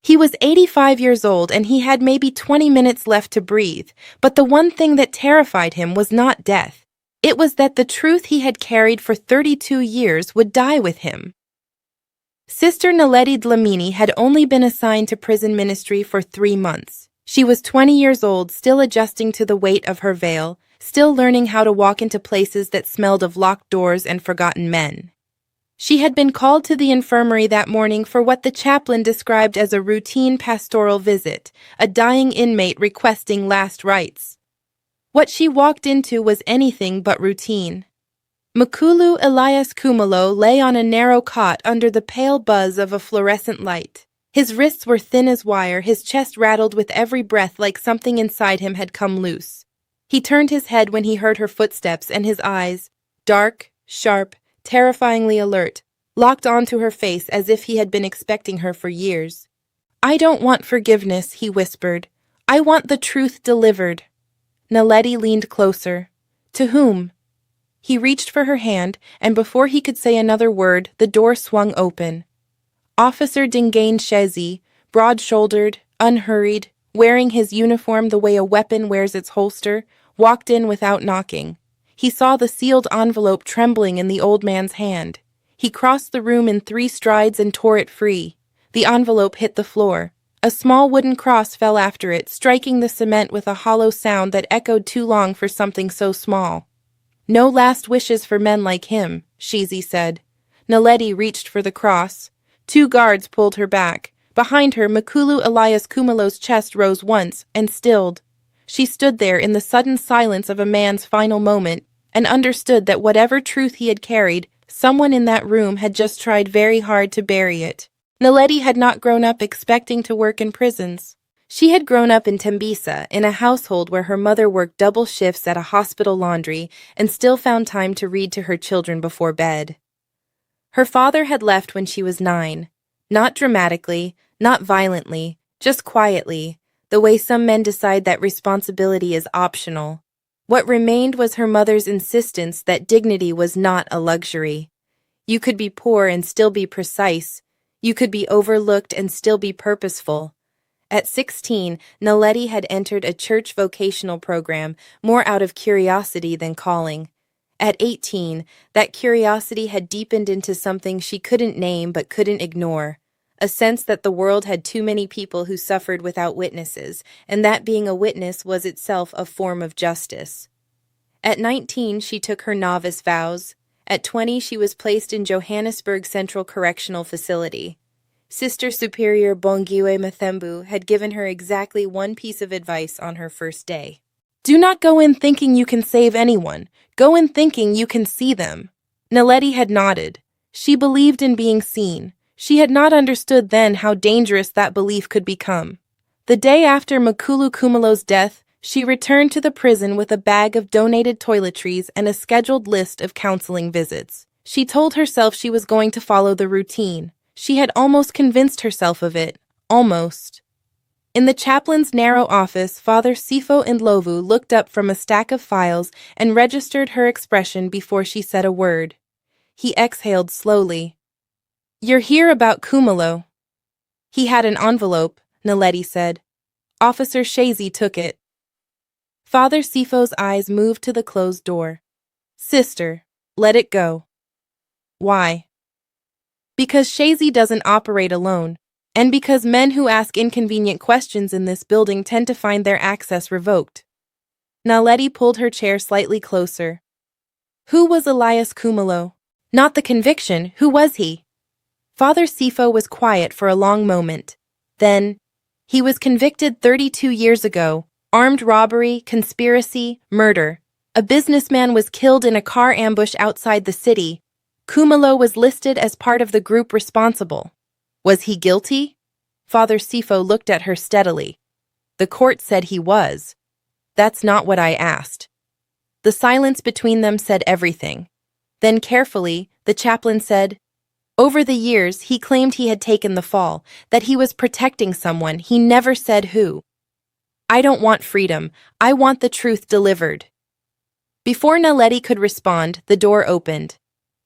He was 85 years old and he had maybe 20 minutes left to breathe, but the one thing that terrified him was not death. It was that the truth he had carried for 32 years would die with him. Sister Naledi Dlamini had only been assigned to prison ministry for 3 months. She was 20 years old, still adjusting to the weight of her veil, still learning how to walk into places that smelled of locked doors and forgotten men. She had been called to the infirmary that morning for what the chaplain described as a routine pastoral visit, a dying inmate requesting last rites. What she walked into was anything but routine. Elias Khumalo lay on a narrow cot under the pale buzz of a fluorescent light. His wrists were thin as wire, his chest rattled with every breath like something inside him had come loose. He turned his head when he heard her footsteps, and his eyes, dark, sharp, terrifyingly alert, locked onto her face as if he had been expecting her for years. "I don't want forgiveness," he whispered. "I want the truth delivered." Naledi leaned closer. "To whom?" He reached for her hand, and before he could say another word, the door swung open. Officer Shezi, broad-shouldered, unhurried, wearing his uniform the way a weapon wears its holster, walked in without knocking. He saw the sealed envelope trembling in the old man's hand. He crossed the room in 3 strides and tore it free. The envelope hit the floor. A small wooden cross fell after it, striking the cement with a hollow sound that echoed too long for something so small. "No last wishes for men like him," Shezi said. Naledi reached for the cross. 2 guards pulled her back. Behind her, Elias Khumalo's chest rose once and stilled. She stood there in the sudden silence of a man's final moment and understood that whatever truth he had carried, someone in that room had just tried very hard to bury it. Naledi had not grown up expecting to work in prisons. She had grown up in Mbatha, in a household where her mother worked double shifts at a hospital laundry and still found time to read to her children before bed. Her father had left when she was 9. Not dramatically, not violently, just quietly, the way some men decide that responsibility is optional. What remained was her mother's insistence that dignity was not a luxury. You could be poor and still be precise. You could be overlooked and still be purposeful. At 16, Naledi had entered a church vocational program, more out of curiosity than calling. At 18, that curiosity had deepened into something she couldn't name but couldn't ignore. A sense that the world had too many people who suffered without witnesses, and that being a witness was itself a form of justice. At 19, she took her novice vows. At 20, she was placed in Johannesburg Central Correctional Facility. Sister Superior Bongiwe Mathembu had given her exactly one piece of advice on her first day. "Do not go in thinking you can save anyone. Go in thinking you can see them." Naledi had nodded. She believed in being seen. She had not understood then how dangerous that belief could become. The day after Khumalo's death, she returned to the prison with a bag of donated toiletries and a scheduled list of counseling visits. She told herself she was going to follow the routine. She had almost convinced herself of it. Almost. In the chaplain's narrow office, Father Sipho Ndlovu looked up from a stack of files and registered her expression before she said a word. He exhaled slowly. "You're here about Khumalo." "He had an envelope," Naledi said. "Officer Shezi took it." Father Sipho's eyes moved to the closed door. "Sister, let it go." "Why?" "Because Shezi doesn't operate alone, and because men who ask inconvenient questions in this building tend to find their access revoked." Naledi pulled her chair slightly closer. "Who was Elias Khumalo? Not the conviction, who was he?" Father Sipho was quiet for a long moment. Then, "He was convicted 32 years ago. Armed robbery, conspiracy, murder. A businessman was killed in a car ambush outside the city. Khumalo was listed as part of the group responsible. Was he guilty?" Father Sipho looked at her steadily. "The court said he was." "That's not what I asked." The silence between them said everything. Then carefully, the chaplain said, "Over the years, he claimed he had taken the fall, that he was protecting someone. He never said who." "I don't want freedom. I want the truth delivered." Before Naledi could respond, the door opened.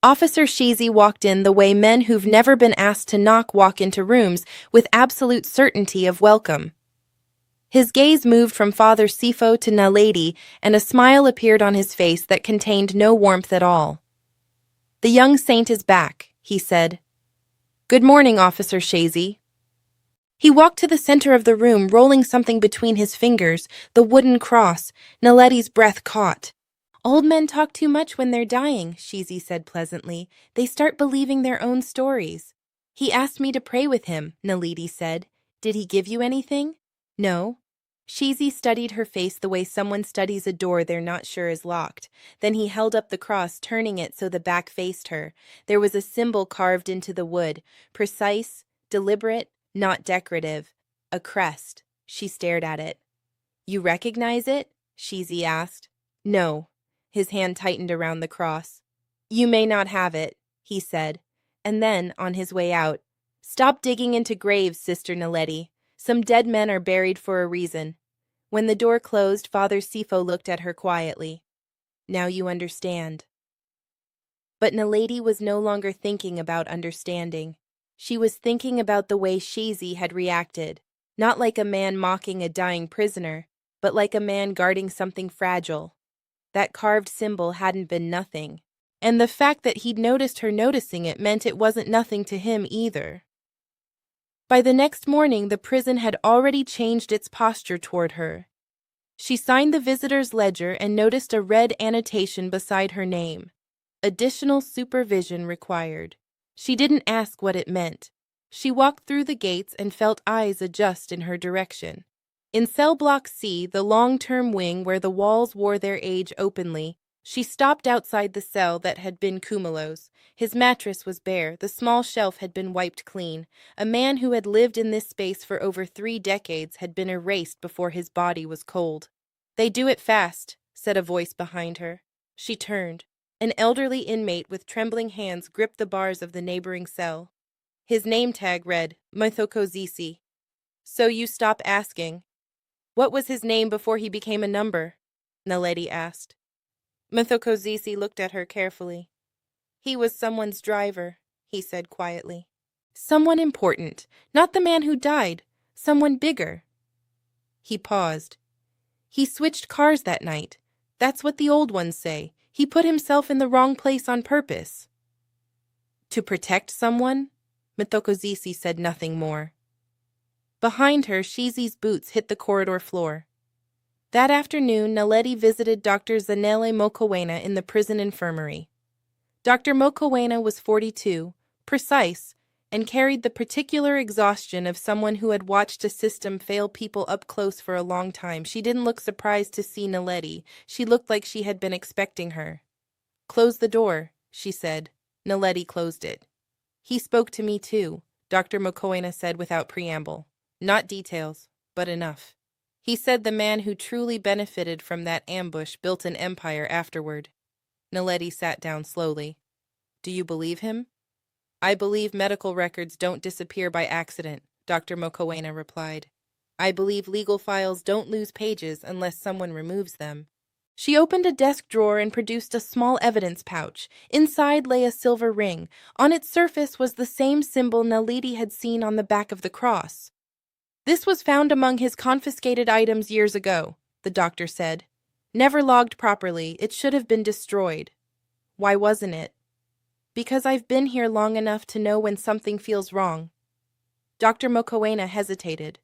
Officer Shezi walked in the way men who've never been asked to knock walk into rooms with absolute certainty of welcome. His gaze moved from Father Sipho to Naledi, and a smile appeared on his face that contained no warmth at all. "The young saint is back," he said. "Good morning, Officer Shezi." He walked to the center of the room, rolling something between his fingers, the wooden cross. Naledi's breath caught. "Old men talk too much when they're dying," Shezi said pleasantly. "They start believing their own stories." "He asked me to pray with him," Naledi said. "Did he give you anything?" "No." Shezi studied her face the way someone studies a door they're not sure is locked. Then he held up the cross, turning it so the back faced her. There was a symbol carved into the wood, precise, deliberate, not decorative. A crest. She stared at it. "You recognize it?" Shezi asked. "No." His hand tightened around the cross. "You may not have it," he said. And then, on his way out, "Stop digging into graves, Sister Naledi. Some dead men are buried for a reason." When the door closed, Father Sipho looked at her quietly. "Now you understand." But Naledi was no longer thinking about understanding. She was thinking about the way Shezi had reacted, not like a man mocking a dying prisoner, but like a man guarding something fragile. That carved symbol hadn't been nothing, and the fact that he'd noticed her noticing it meant it wasn't nothing to him either. By the next morning, the prison had already changed its posture toward her. She signed the visitor's ledger and noticed a red annotation beside her name. Additional supervision required. She didn't ask what it meant. She walked through the gates and felt eyes adjust in her direction. In cell block C, the long-term wing where the walls wore their age openly, she stopped outside the cell that had been Khumalo's. His mattress was bare, the small shelf had been wiped clean. A man who had lived in this space for over 3 decades had been erased before his body was cold. "They do it fast," said a voice behind her. She turned. An elderly inmate with trembling hands gripped the bars of the neighboring cell. His name tag read, Mbatha. "So you stop asking." "What was his name before he became a number?" Naledi asked. Mbatha looked at her carefully. "He was someone's driver," he said quietly. "Someone important, not the man who died, someone bigger." He paused. "He switched cars that night. That's what the old ones say. He put himself in the wrong place on purpose." "To protect someone?" Mbatha said nothing more. Behind her, Shezi's boots hit the corridor floor. That afternoon, Naledi visited Dr. Zanele Mokoena in the prison infirmary. Dr. Mokoena was 42, precise, and carried the particular exhaustion of someone who had watched a system fail people up close for a long time. She didn't look surprised to see Naledi. She looked like she had been expecting her. "Close the door," she said. Naledi closed it. "He spoke to me too," Dr. Mokoena said without preamble. "Not details, but enough. He said the man who truly benefited from that ambush built an empire afterward." Naledi sat down slowly. "Do you believe him?" "I believe medical records don't disappear by accident," Dr. Mokoena replied. "I believe legal files don't lose pages unless someone removes them." She opened a desk drawer and produced a small evidence pouch. Inside lay a silver ring. On its surface was the same symbol Naledi had seen on the back of the cross. "This was found among his confiscated items years ago," the doctor said. "Never logged properly. It should have been destroyed." "Why wasn't it?" "Because I've been here long enough to know when something feels wrong." Dr. Mokoena hesitated.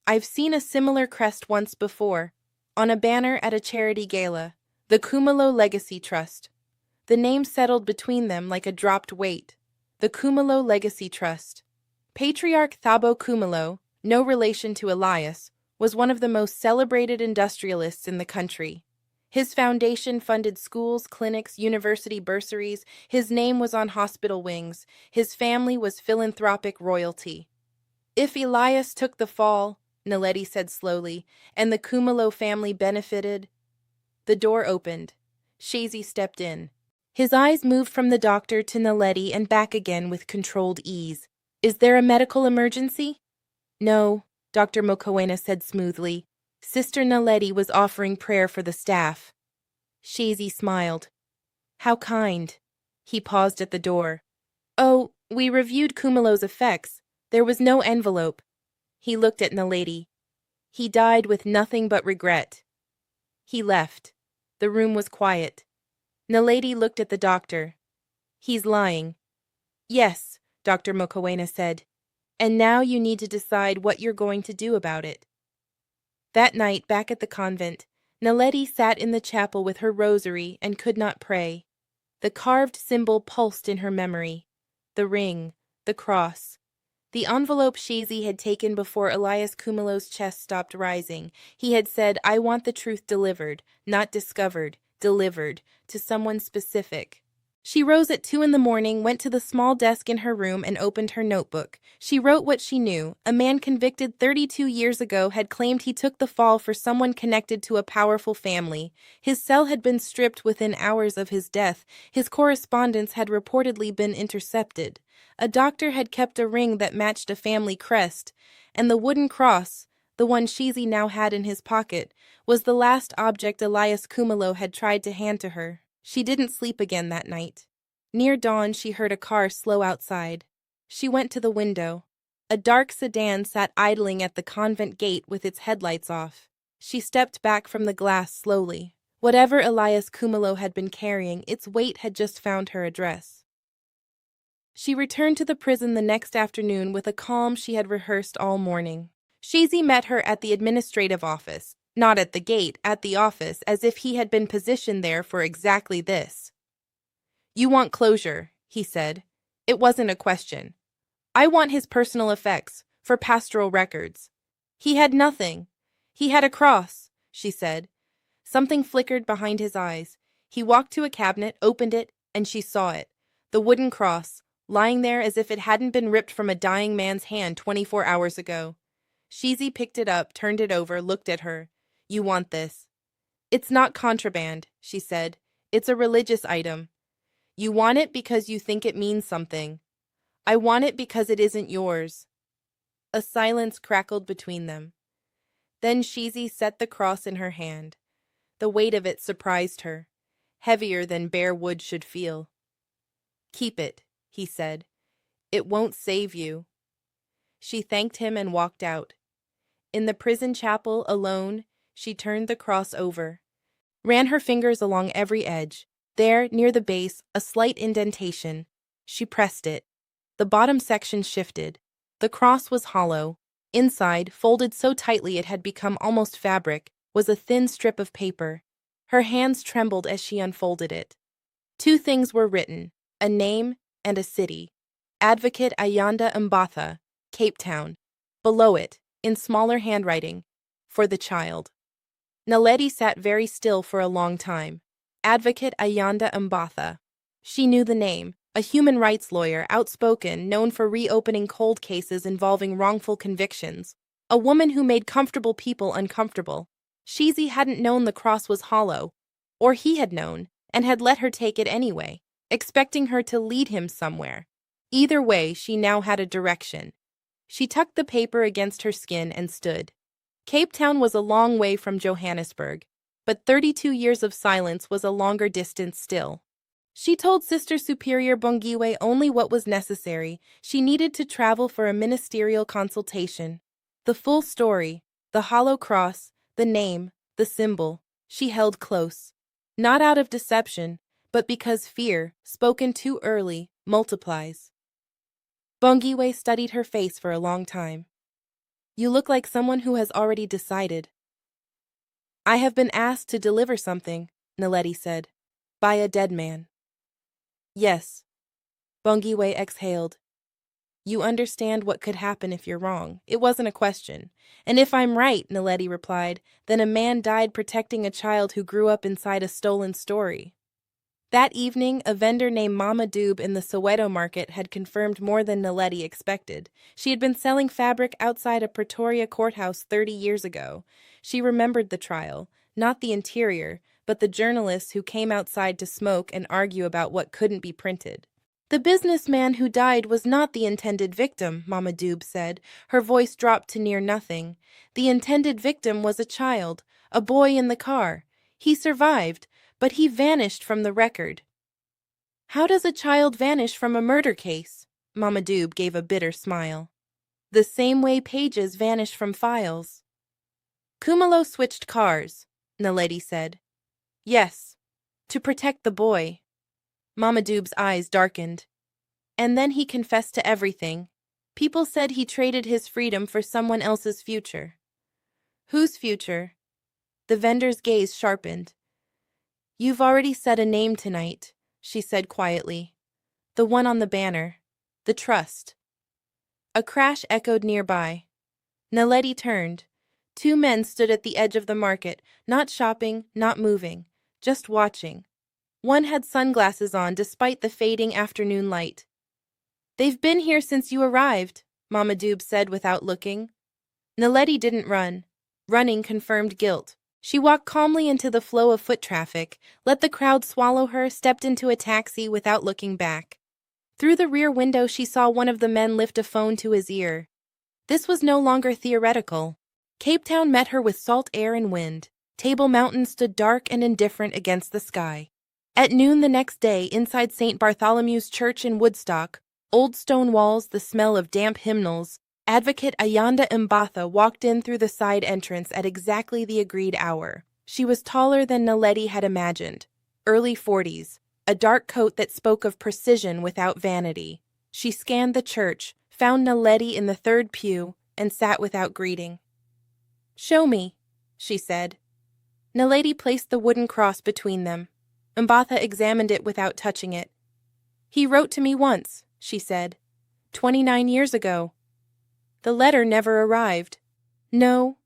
"I've seen a similar crest once before, on a banner at a charity gala, the Khumalo Legacy Trust." The name settled between them like a dropped weight. The Khumalo Legacy Trust. Patriarch Thabo Khumalo, no relation to Elias, was one of the most celebrated industrialists in the country. His foundation funded schools, clinics, university bursaries. His name was on hospital wings. His family was philanthropic royalty. "If Elias took the fall," Naledi said slowly, "and the Khumalo family benefited." The door opened. Shezi stepped in. His eyes moved from the doctor to Naledi and back again with controlled ease. "Is there a medical emergency?" "No," Dr. Mokoena said smoothly. "Sister Naledi was offering prayer for the staff." Shezi smiled. "How kind." He paused at the door. Oh, we reviewed Khumalo's effects. There was no envelope. He looked at Naledi. He died with nothing but regret. He left. The room was quiet. Naledi looked at the doctor. He's lying. Yes, Dr. Mokoena said. And now you need to decide what you're going to do about it. That night, back at the convent, Naledi sat in the chapel with her rosary and could not pray. The carved symbol pulsed in her memory. The ring, the cross. The envelope Shezi had taken before Elias Khumalo's chest stopped rising. He had said, I want the truth delivered, not discovered, delivered, to someone specific. She rose at 2 a.m, went to the small desk in her room and opened her notebook. She wrote what she knew. A man convicted 32 years ago had claimed he took the fall for someone connected to a powerful family. His cell had been stripped within hours of his death. His correspondence had reportedly been intercepted. A doctor had kept a ring that matched a family crest, and the wooden cross, the one Shezi now had in his pocket, was the last object Elias Khumalo had tried to hand to her. She didn't sleep again that night. Near dawn, she heard a car slow outside. She went to the window. A dark sedan sat idling at the convent gate with its headlights off. She stepped back from the glass slowly. Whatever Elias Khumalo had been carrying, its weight had just found her address. She returned to the prison the next afternoon with a calm she had rehearsed all morning. Shezi met her at the administrative office. Not at the gate, at the office, as if he had been positioned there for exactly this. You want closure, he said. It wasn't a question. I want his personal effects, for pastoral records. He had nothing. He had a cross, she said. Something flickered behind his eyes. He walked to a cabinet, opened it, and she saw it. The wooden cross, lying there as if it hadn't been ripped from a dying man's hand 24 hours ago. Shezi picked it up, turned it over, looked at her. You want this. It's not contraband, she said. It's a religious item. You want it because you think it means something. I want it because it isn't yours. A silence crackled between them. Then Shezi set the cross in her hand. The weight of it surprised her, heavier than bare wood should feel. Keep it, he said. It won't save you. She thanked him and walked out. In the prison chapel, alone, she turned the cross over, ran her fingers along every edge. There, near the base, a slight indentation. She pressed it. The bottom section shifted. The cross was hollow. Inside, folded so tightly it had become almost fabric, was a thin strip of paper. Her hands trembled as she unfolded it. 2 things were written, a name and a city. Advocate Mbatha, Cape Town. Below it, in smaller handwriting, for the child. Naledi sat very still for a long time. Advocate Mbatha. She knew the name, a human rights lawyer, outspoken, known for reopening cold cases involving wrongful convictions. A woman who made comfortable people uncomfortable. Shezi hadn't known the cross was hollow, or he had known, and had let her take it anyway, expecting her to lead him somewhere. Either way, she now had a direction. She tucked the paper against her skin and stood. Cape Town was a long way from Johannesburg, but 32 years of silence was a longer distance still. She told Sister Superior Bongiwe only what was necessary. She needed to travel for a ministerial consultation. The full story, the hollow cross, the name, the symbol, she held close. Not out of deception, but because fear, spoken too early, multiplies. Bongiwe studied her face for a long time. You look like someone who has already decided. I have been asked to deliver something, Naledi said, by a dead man. Yes. Bongiwe exhaled. You understand what could happen if you're wrong. It wasn't a question. And if I'm right, Naledi replied, then a man died protecting a child who grew up inside a stolen story. That evening, a vendor named Mama Dube in the Soweto market had confirmed more than Naledi expected. She had been selling fabric outside a Pretoria courthouse 30 years ago. She remembered the trial, not the interior, but the journalists who came outside to smoke and argue about what couldn't be printed. The businessman who died was not the intended victim, Mama Dube said. Her voice dropped to near nothing. The intended victim was a child, a boy in the car. He survived, but he vanished from the record. How does a child vanish from a murder case? Mama Dube gave a bitter smile. The same way pages vanish from files. Khumalo switched cars, Naledi said. Yes, to protect the boy. Mama Dube's eyes darkened. And then he confessed to everything. People said he traded his freedom for someone else's future. Whose future? The vendor's gaze sharpened. You've already said a name tonight, she said quietly. The one on the banner. The trust. A crash echoed nearby. Naledi turned. Two men stood at the edge of the market, not shopping, not moving, just watching. One had sunglasses on despite the fading afternoon light. They've been here since you arrived, Mama Dube said without looking. Naledi didn't run. Running confirmed guilt. She walked calmly into the flow of foot traffic, let the crowd swallow her, stepped into a taxi without looking back. Through the rear window she saw one of the men lift a phone to his ear. This was no longer theoretical. Cape Town met her with salt air and wind. Table Mountain stood dark and indifferent against the sky. At noon the next day, inside St. Bartholomew's Church in Woodstock, old stone walls, the smell of damp hymnals, Advocate Ayanda Mbatha walked in through the side entrance at exactly the agreed hour. She was taller than Naledi had imagined. Early 40s, a dark coat that spoke of precision without vanity. She scanned the church, found Naledi in the third pew, and sat without greeting. Show me, she said. Naledi placed the wooden cross between them. Mbatha examined it without touching it. He wrote to me once, she said. 29 years ago. The letter never arrived. No.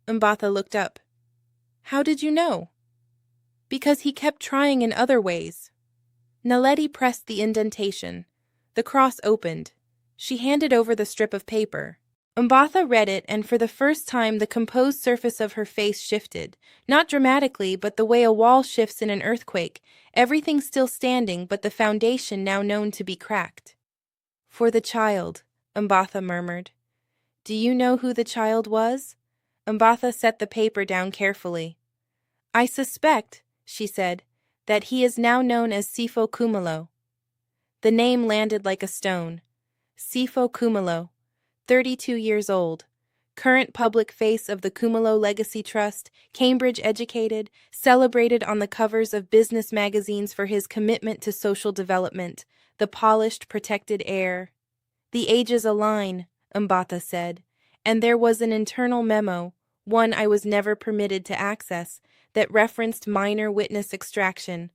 Mbatha looked up. How did you know? Because he kept trying in other ways. Naledi pressed the indentation. The cross opened. She handed over the strip of paper. Mbatha read it, and for the first time the composed surface of her face shifted. Not dramatically, but the way a wall shifts in an earthquake, everything still standing but the foundation now known to be cracked. For the child, Mbatha murmured. Do you know who the child was? Mbatha set the paper down carefully. I suspect, she said, that he is now known as Elias Khumalo. The name landed like a stone. Elias Khumalo, 32 years old, current public face of the Khumalo Legacy Trust, Cambridge educated, celebrated on the covers of business magazines for his commitment to social development, the polished, protected heir. The ages align, Mbatha said, and there was an internal memo, one I was never permitted to access, that referenced minor witness extraction.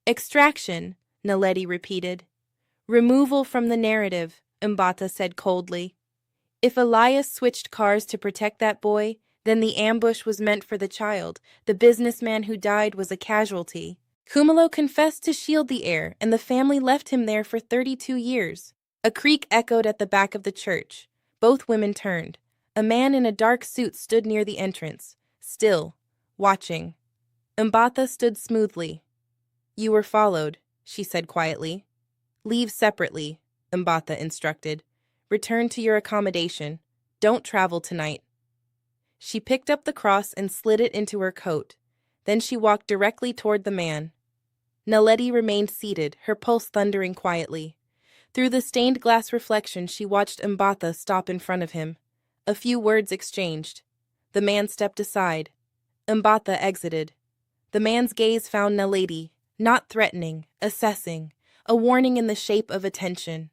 Extraction, Naledi repeated. Removal from the narrative, Mbatha said coldly. If Elias switched cars to protect that boy, then the ambush was meant for the child. The businessman who died was a casualty. Khumalo confessed to shield the heir, and the family left him there for 32 years. A creak echoed at the back of the church. Both women turned. A man in a dark suit stood near the entrance, still, watching. Mbatha stood smoothly. You were followed, she said quietly. Leave separately, Mbatha instructed. Return to your accommodation. Don't travel tonight. She picked up the cross and slid it into her coat. Then she walked directly toward the man. Naledi remained seated, her pulse thundering quietly. Through the stained glass reflection, she watched Mbatha stop in front of him. A few words exchanged. The man stepped aside. Mbatha exited. The man's gaze found Naledi, not threatening, assessing, a warning in the shape of attention.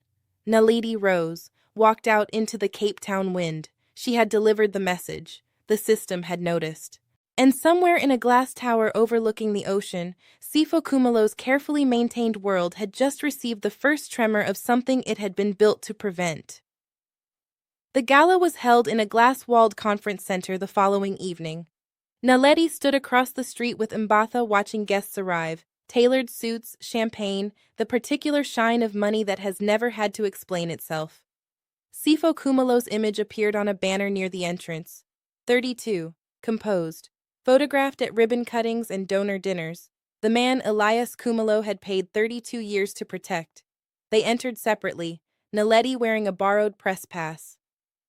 Naledi rose, walked out into the Cape Town wind. She had delivered the message. The system had noticed. And somewhere in a glass tower overlooking the ocean, Sipho Khumalo's carefully maintained world had just received the first tremor of something it had been built to prevent. The gala was held in a glass-walled conference center the following evening. Naledi stood across the street with Mbatha watching guests arrive. Tailored suits, champagne, the particular shine of money that has never had to explain itself. Sipho Khumalo's image appeared on a banner near the entrance. 32, composed. Photographed at ribbon cuttings and donor dinners, the man Elias Khumalo had paid 32 years to protect. They entered separately, Naledi wearing a borrowed press pass.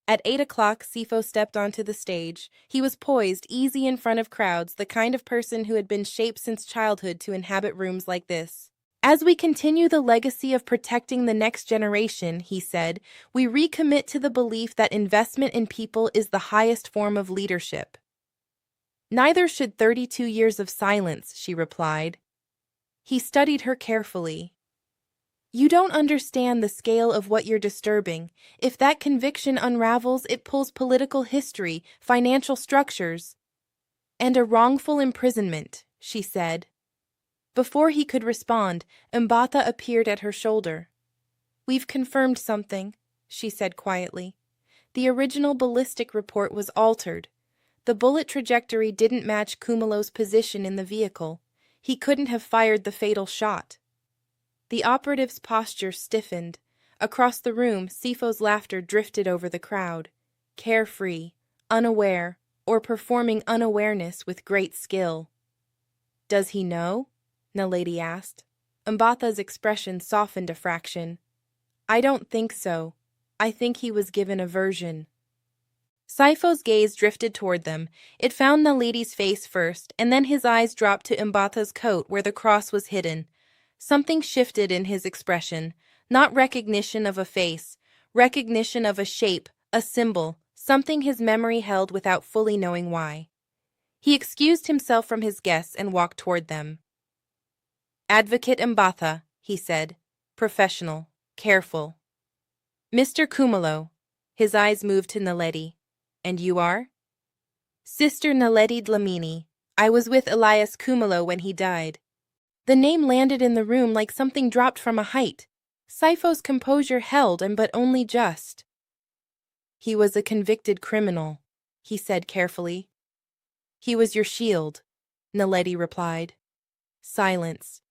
At 8 o'clock, Sipho stepped onto the stage. He was poised, easy in front of crowds, the kind of person who had been shaped since childhood to inhabit rooms like this. As we continue the legacy of protecting the next generation, he said, we recommit to the belief that investment in people is the highest form of leadership. Neither should 32 years of silence, she replied. He studied her carefully. You don't understand the scale of what you're disturbing. If that conviction unravels, it pulls political history, financial structures, and a wrongful imprisonment, she said. Before he could respond, Mbatha appeared at her shoulder. We've confirmed something, she said quietly. The original ballistic report was altered. The bullet trajectory didn't match Khumalo's position in the vehicle. He couldn't have fired the fatal shot. The operative's posture stiffened. Across the room, Sipho's laughter drifted over the crowd. Carefree, unaware, or performing unawareness with great skill. Does he know? Naledi asked. Mbatha's expression softened a fraction. I don't think so. I think he was given a version. Sipho's gaze drifted toward them. It found Naledi's face first, and then his eyes dropped to Mbatha's coat where the cross was hidden. Something shifted in his expression. Not recognition of a face, recognition of a shape, a symbol, something his memory held without fully knowing why. He excused himself from his guests and walked toward them. Advocate Mbatha, he said, professional, careful. Mr. Khumalo. His eyes moved to Naledi. And you are? Sister Naledi Dlamini. I was with Elias Khumalo when he died. The name landed in the room like something dropped from a height. Sipho's composure held, but only just. He was a convicted criminal, he said carefully. He was your shield, Naledi replied. Silence.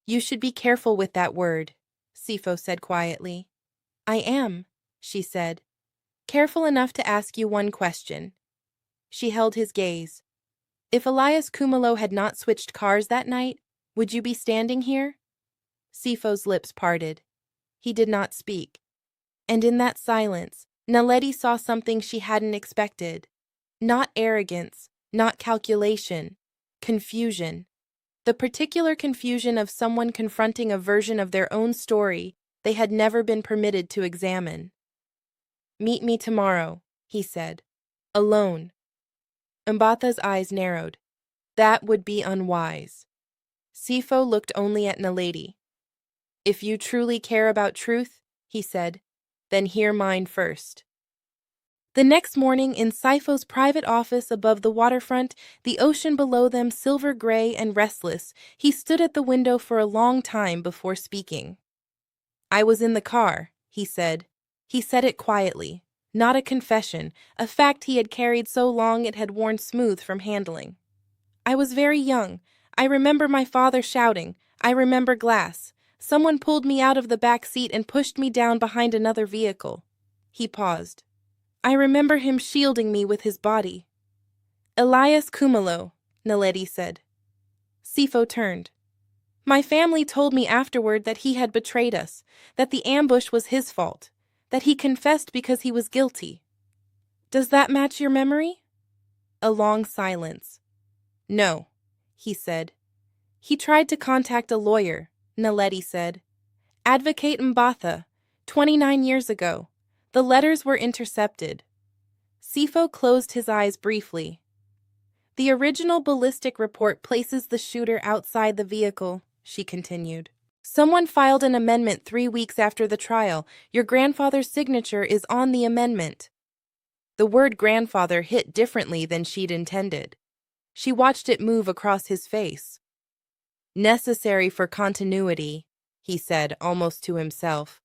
You should be careful with that word, Sipho said quietly. I am, she said. Careful enough to ask you one question. She held his gaze. If Elias Khumalo had not switched cars that night, would you be standing here? Sipho's lips parted. He did not speak. And in that silence, Naledi saw something she hadn't expected. Not arrogance, not calculation, confusion. The particular confusion of someone confronting a version of their own story they had never been permitted to examine. Meet me tomorrow, he said. Alone. Mbatha's eyes narrowed. That would be unwise. Sipho looked only at Naledi. If you truly care about truth, he said, then hear mine first. The next morning, in Sipho's private office above the waterfront, the ocean below them silver gray and restless, he stood at the window for a long time before speaking. I was in the car, he said. He said it quietly, not a confession, a fact he had carried so long it had worn smooth from handling. I was very young. I remember my father shouting. I remember glass. Someone pulled me out of the back seat and pushed me down behind another vehicle. He paused. I remember him shielding me with his body. Elias Khumalo, Naledi said. Sipho turned. My family told me afterward that he had betrayed us, that the ambush was his fault, that he confessed because he was guilty. Does that match your memory? A long silence. No, he said. He tried to contact a lawyer, Naledi said. Advocate Mbatha, 29 years ago. The letters were intercepted. Sipho closed his eyes briefly. The original ballistic report places the shooter outside the vehicle, she continued. Someone filed an amendment 3 weeks after the trial. Your grandfather's signature is on the amendment. The word grandfather hit differently than she'd intended. She watched it move across his face. Necessary for continuity, he said, almost to himself.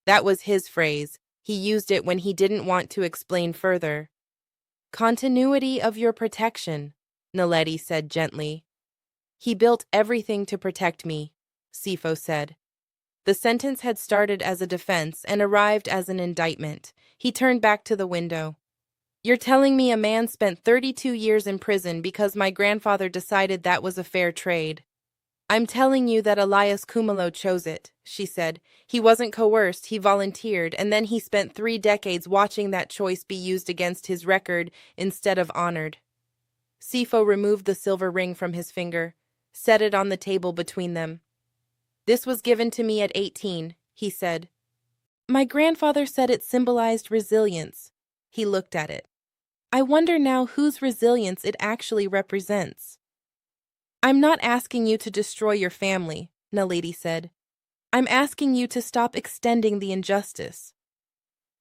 That was his phrase. He used it when he didn't want to explain further. Continuity of your protection, Naledi said gently. He built everything to protect me, Sipho said. The sentence had started as a defense and arrived as an indictment. He turned back to the window. You're telling me a man spent 32 years in prison because my grandfather decided that was a fair trade. I'm telling you that Elias Khumalo chose it, she said. He wasn't coerced, he volunteered, and then he spent 3 decades watching that choice be used against his record instead of honored. Sipho removed the silver ring from his finger, set it on the table between them. This was given to me at 18, he said. My grandfather said it symbolized resilience. He looked at it. I wonder now whose resilience it actually represents. I'm not asking you to destroy your family, Naledi said. I'm asking you to stop extending the injustice.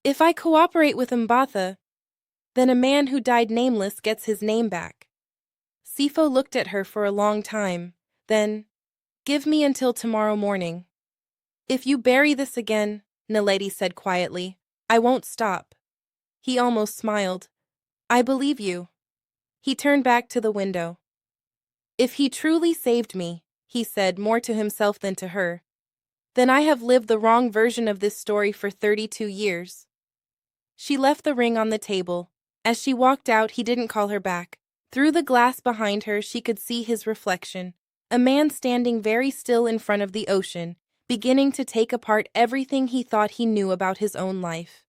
If I cooperate with Mbatha, then a man who died nameless gets his name back. Sipho looked at her for a long time, then, give me until tomorrow morning. If you bury this again, Naledi said quietly, I won't stop. He almost smiled. I believe you. He turned back to the window. If he truly saved me, he said more to himself than to her, then I have lived the wrong version of this story for 32 years. She left the ring on the table. As she walked out, he didn't call her back. Through the glass behind her, she could see his reflection, a man standing very still in front of the ocean, beginning to take apart everything he thought he knew about his own life.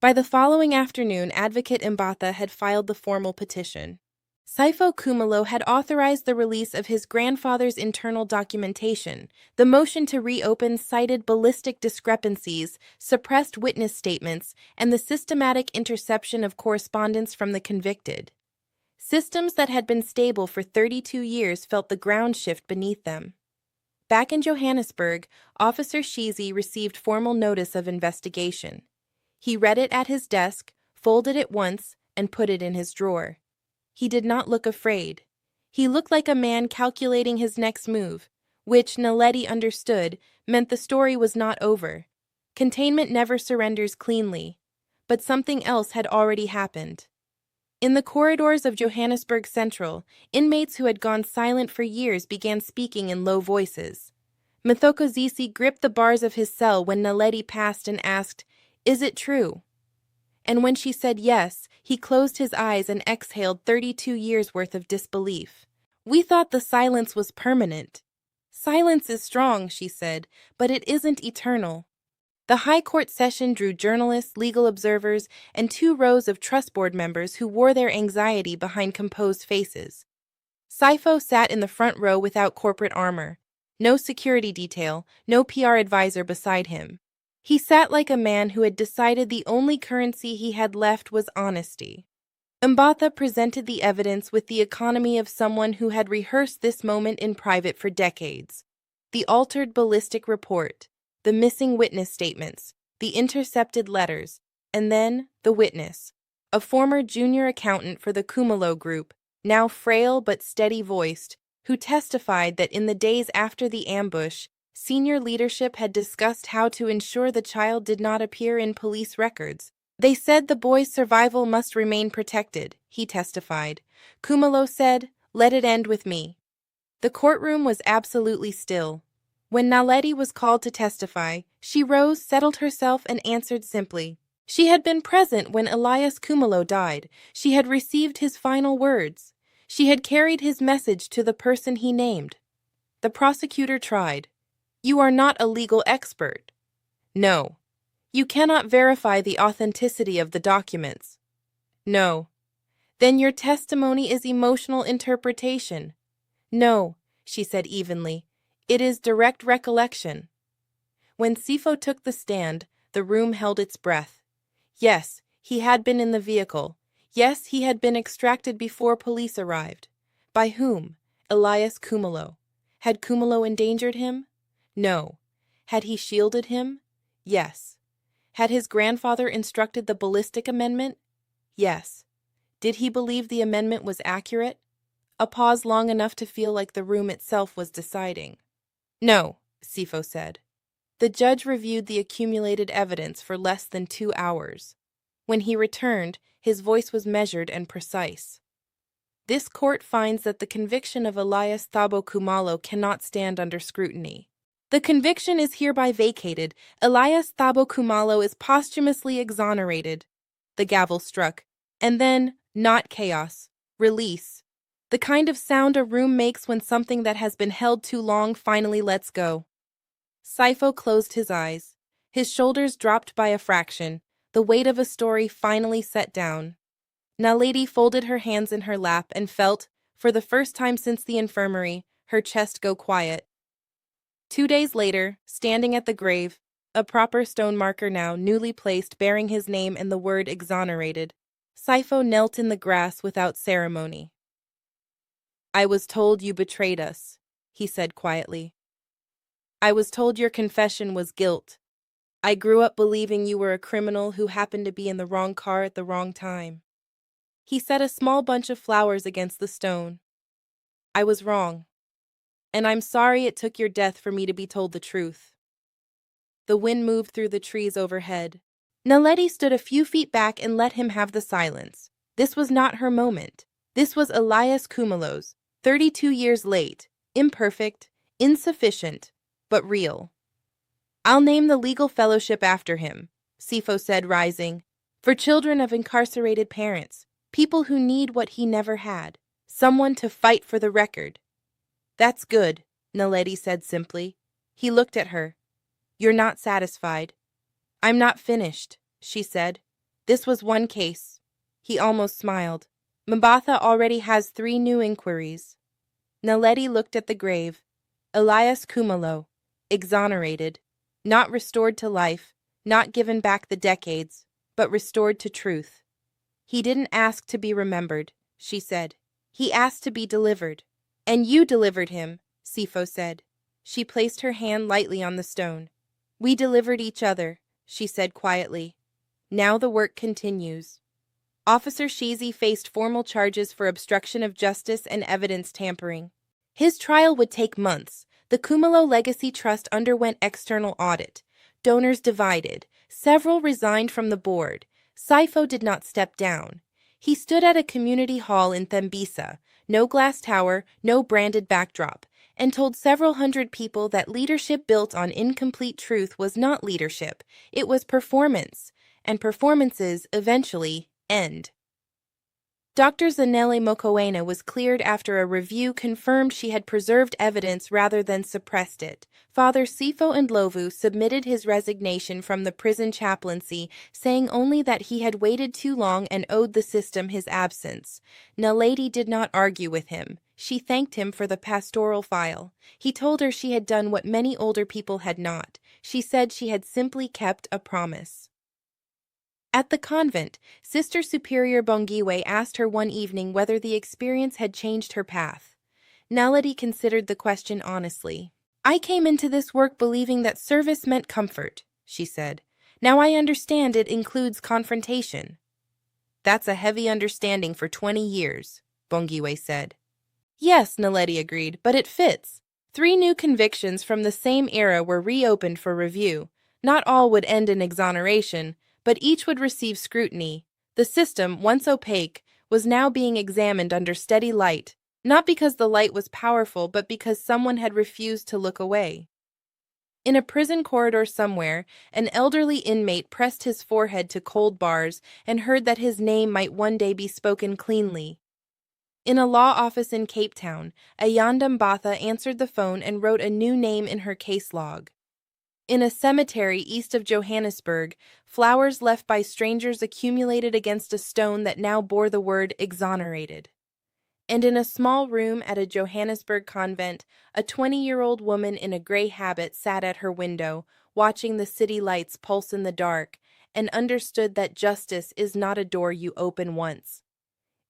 By the following afternoon, Advocate Mbatha had filed the formal petition. Elias Khumalo had authorized the release of his grandfather's internal documentation. The motion to reopen cited ballistic discrepancies, suppressed witness statements, and the systematic interception of correspondence from the convicted. Systems that had been stable for 32 years felt the ground shift beneath them. Back in Johannesburg, Officer Shezi received formal notice of investigation. He read it at his desk, folded it once, and put it in his drawer. He did not look afraid. He looked like a man calculating his next move, which, Naledi understood, meant the story was not over. Containment never surrenders cleanly. But something else had already happened. In the corridors of Johannesburg Central, inmates who had gone silent for years began speaking in low voices. Mthokozisi gripped the bars of his cell when Naledi passed and asked, "Is it true?" And when she said yes, he closed his eyes and exhaled 32 years' worth of disbelief. We thought the silence was permanent. Silence is strong, she said, but it isn't eternal. The High Court session drew journalists, legal observers, and 2 rows of trust board members who wore their anxiety behind composed faces. Sipho sat in the front row without corporate armor. No security detail, no PR advisor beside him. He sat like a man who had decided the only currency he had left was honesty. Mbatha presented the evidence with the economy of someone who had rehearsed this moment in private for decades. The altered ballistic report, the missing witness statements, the intercepted letters, and then the witness, a former junior accountant for the Khumalo group, now frail but steady-voiced, who testified that in the days after the ambush, senior leadership had discussed how to ensure the child did not appear in police records. They said the boy's survival must remain protected, he testified. Khumalo said, "Let it end with me." The courtroom was absolutely still. When Naledi was called to testify, she rose, settled herself, and answered simply. She had been present when Elias Khumalo died. She had received his final words. She had carried his message to the person he named. The prosecutor tried. You are not a legal expert. No. You cannot verify the authenticity of the documents. No. Then your testimony is emotional interpretation. No, she said evenly. It is direct recollection. When Sipho took the stand, the room held its breath. Yes, he had been in the vehicle. Yes, he had been extracted before police arrived. By whom? Elias Khumalo. Had Khumalo endangered him? No. Had he shielded him? Yes. Had his grandfather instructed the ballistic amendment? Yes. Did he believe the amendment was accurate? A pause long enough to feel like the room itself was deciding. No, Sipho said. The judge reviewed the accumulated evidence for less than 2 hours. When he returned, his voice was measured and precise. This court finds that the conviction of Elias Khumalo cannot stand under scrutiny. The conviction is hereby vacated. Elias Khumalo is posthumously exonerated. The gavel struck. And then, not chaos, release. The kind of sound a room makes when something that has been held too long finally lets go. Sipho closed his eyes. His shoulders dropped by a fraction. The weight of a story finally set down. Naledi folded her hands in her lap and felt, for the first time since the infirmary, her chest go quiet. 2 days later, standing at the grave, a proper stone marker now newly placed bearing his name and the word exonerated, Sipho knelt in the grass without ceremony. "I was told you betrayed us," he said quietly. "I was told your confession was guilt. I grew up believing you were a criminal who happened to be in the wrong car at the wrong time." He set a small bunch of flowers against the stone. "I was wrong. And I'm sorry it took your death for me to be told the truth." The wind moved through the trees overhead. Naledi stood a few feet back and let him have the silence. This was not her moment. This was Elias Khumalo's, 32 years late, imperfect, insufficient, but real. "I'll name the legal fellowship after him," Sipho said, rising. "For children of incarcerated parents, people who need what he never had, someone to fight for the record." "That's good," Naledi said simply. He looked at her. "You're not satisfied." "I'm not finished," she said. "This was one case." He almost smiled. "Mbatha already has 3 new inquiries." Naledi looked at the grave. Elias Khumalo, exonerated, not restored to life, not given back the decades, but restored to truth. "He didn't ask to be remembered," she said. "He asked to be delivered." "And you delivered him," Sipho said. She placed her hand lightly on the stone. "We delivered each other," she said quietly. "Now the work continues." Officer Shezi faced formal charges for obstruction of justice and evidence tampering. His trial would take months. The Khumalo Legacy Trust underwent external audit. Donors divided. Several resigned from the board. Sipho did not step down. He stood at a community hall in Mbatha, no glass tower, no branded backdrop, and told several hundred people that leadership built on incomplete truth was not leadership, it was performance, and performances eventually end. Dr. Zanele Mokoena was cleared after a review confirmed she had preserved evidence rather than suppressed it. Father Sipho Ndlovu submitted his resignation from the prison chaplaincy, saying only that he had waited too long and owed the system his absence. Naledi did not argue with him. She thanked him for the pastoral file. He told her she had done what many older people had not. She said she had simply kept a promise. At the convent, Sister Superior Bongiwe asked her one evening whether the experience had changed her path. Naledi considered the question honestly. "I came into this work believing that service meant comfort," she said. "Now I understand it includes confrontation." "That's a heavy understanding for 20 years, Bongiwe said. "Yes," Naledi agreed, "but it fits. 3 new convictions from the same era were reopened for review. Not all would end in exoneration, but each would receive scrutiny. The system, once opaque, was now being examined under steady light, not because the light was powerful, but because someone had refused to look away." In a prison corridor somewhere, an elderly inmate pressed his forehead to cold bars and heard that his name might one day be spoken cleanly. In a law office in Cape Town, Ayanda Mbatha answered the phone and wrote a new name in her case log. In a cemetery east of Johannesburg, flowers left by strangers accumulated against a stone that now bore the word exonerated. And in a small room at a Johannesburg convent, a 20-year-old woman in a gray habit sat at her window, watching the city lights pulse in the dark, and understood that justice is not a door you open once.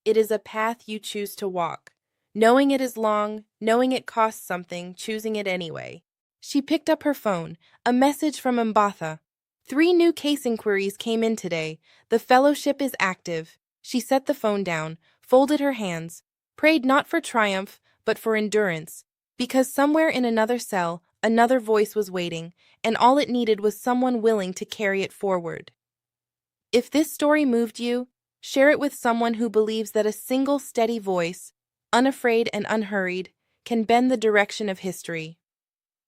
It is a path you choose to walk, knowing it is long, knowing it costs something, choosing it anyway. She picked up her phone, a message from Mbatha. 3 new case inquiries came in today. The fellowship is active. She set the phone down, folded her hands, prayed not for triumph, but for endurance, because somewhere in another cell, another voice was waiting, and all it needed was someone willing to carry it forward. If this story moved you, share it with someone who believes that a single steady voice, unafraid and unhurried, can bend the direction of history.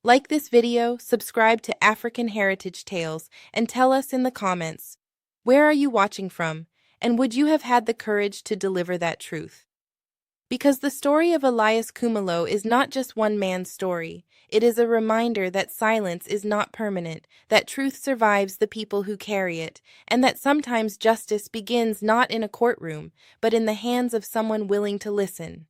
Like this video, subscribe to African Heritage Tales, and tell us in the comments, where are you watching from, and would you have had the courage to deliver that truth? Because the story of Elias Khumalo is not just one man's story, it is a reminder that silence is not permanent, that truth survives the people who carry it, and that sometimes justice begins not in a courtroom, but in the hands of someone willing to listen.